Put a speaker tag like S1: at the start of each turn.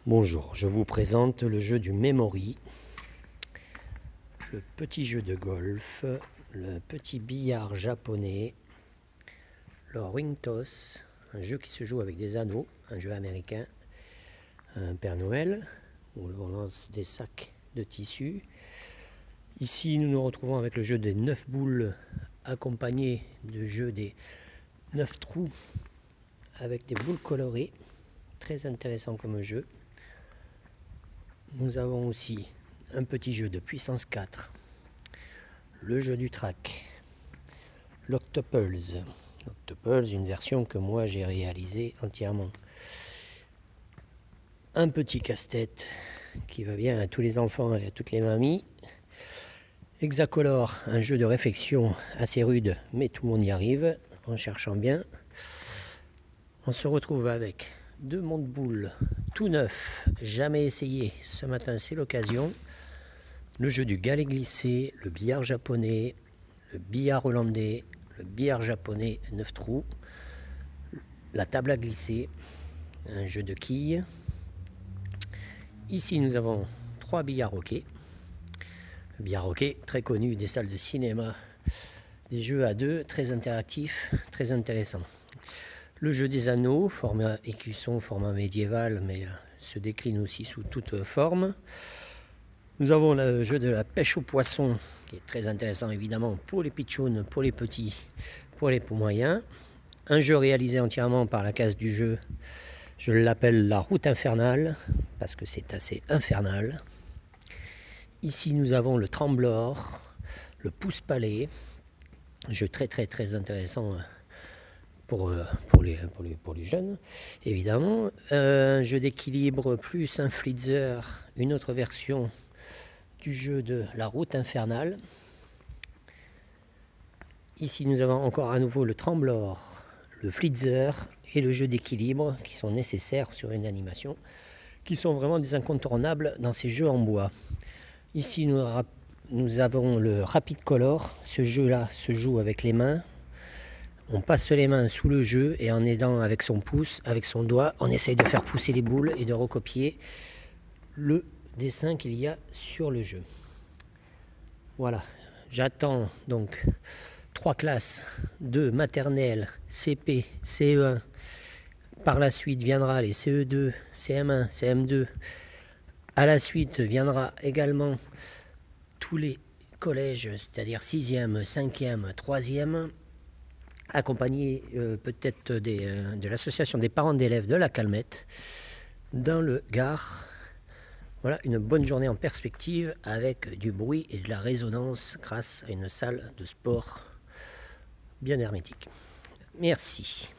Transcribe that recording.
S1: Bonjour, je vous présente le jeu du Memory, le petit jeu de golf, le petit billard japonais, le ring toss, un jeu qui se joue avec des anneaux, un jeu américain, un Père Noël, où on lance des sacs de tissu. Ici, nous nous retrouvons avec le jeu des 9 boules, accompagné du jeu des 9 trous, avec des boules colorées, très intéressant comme jeu. Nous avons aussi un petit jeu de puissance 4, le jeu du track, l'Octopulse. L'Octopulse, une version que moi j'ai réalisée entièrement. Un petit casse-tête qui va bien à tous les enfants et à toutes les mamies. Hexacolor, un jeu de réflexion assez rude, mais tout le monde y arrive en cherchant bien. On se retrouve avec deux monte-boules tout neufs, jamais essayés. Ce matin, c'est l'occasion. Le jeu du galet glissé, le billard japonais, le billard hollandais, le billard japonais 9 trous, la table à glisser, un jeu de quilles. Ici, nous avons 3 billards hockey. Le billard hockey, très connu des salles de cinéma, des jeux à deux, très interactifs, très intéressants. Le jeu des anneaux, format écusson, format médiéval, mais se décline aussi sous toute forme. Nous avons le jeu de la pêche aux poissons, qui est très intéressant évidemment pour les pitchouns, pour les petits, pour les moyens. Un jeu réalisé entièrement par la case du jeu, je l'appelle la route infernale, parce que c'est assez infernal. Ici nous avons le tremblor, le pouce-palais, jeu très intéressant pour les jeunes, évidemment. Un jeu d'équilibre plus un flitzer, une autre version du jeu de la route infernale. Ici nous avons encore à nouveau le tremblor, le flitzer et le jeu d'équilibre qui sont nécessaires sur une animation, qui sont vraiment des incontournables dans ces jeux en bois. Ici nous avons le rapid color. Ce jeu là se joue avec les mains. On passe les mains sous le jeu et en aidant avec son pouce, avec son doigt, on essaye de faire pousser les boules et de recopier le dessin qu'il y a sur le jeu. Voilà, j'attends donc 3 classes de maternelle, CP, CE1. Par la suite viendra les CE2, CM1, CM2. À la suite viendra également tous les collèges, c'est-à-dire 6e, 5e, 3e, accompagné peut-être de l'association des parents d'élèves de la Calmette, dans le Gard. Voilà une bonne journée en perspective avec du bruit et de la résonance grâce à une salle de sport bien hermétique. Merci.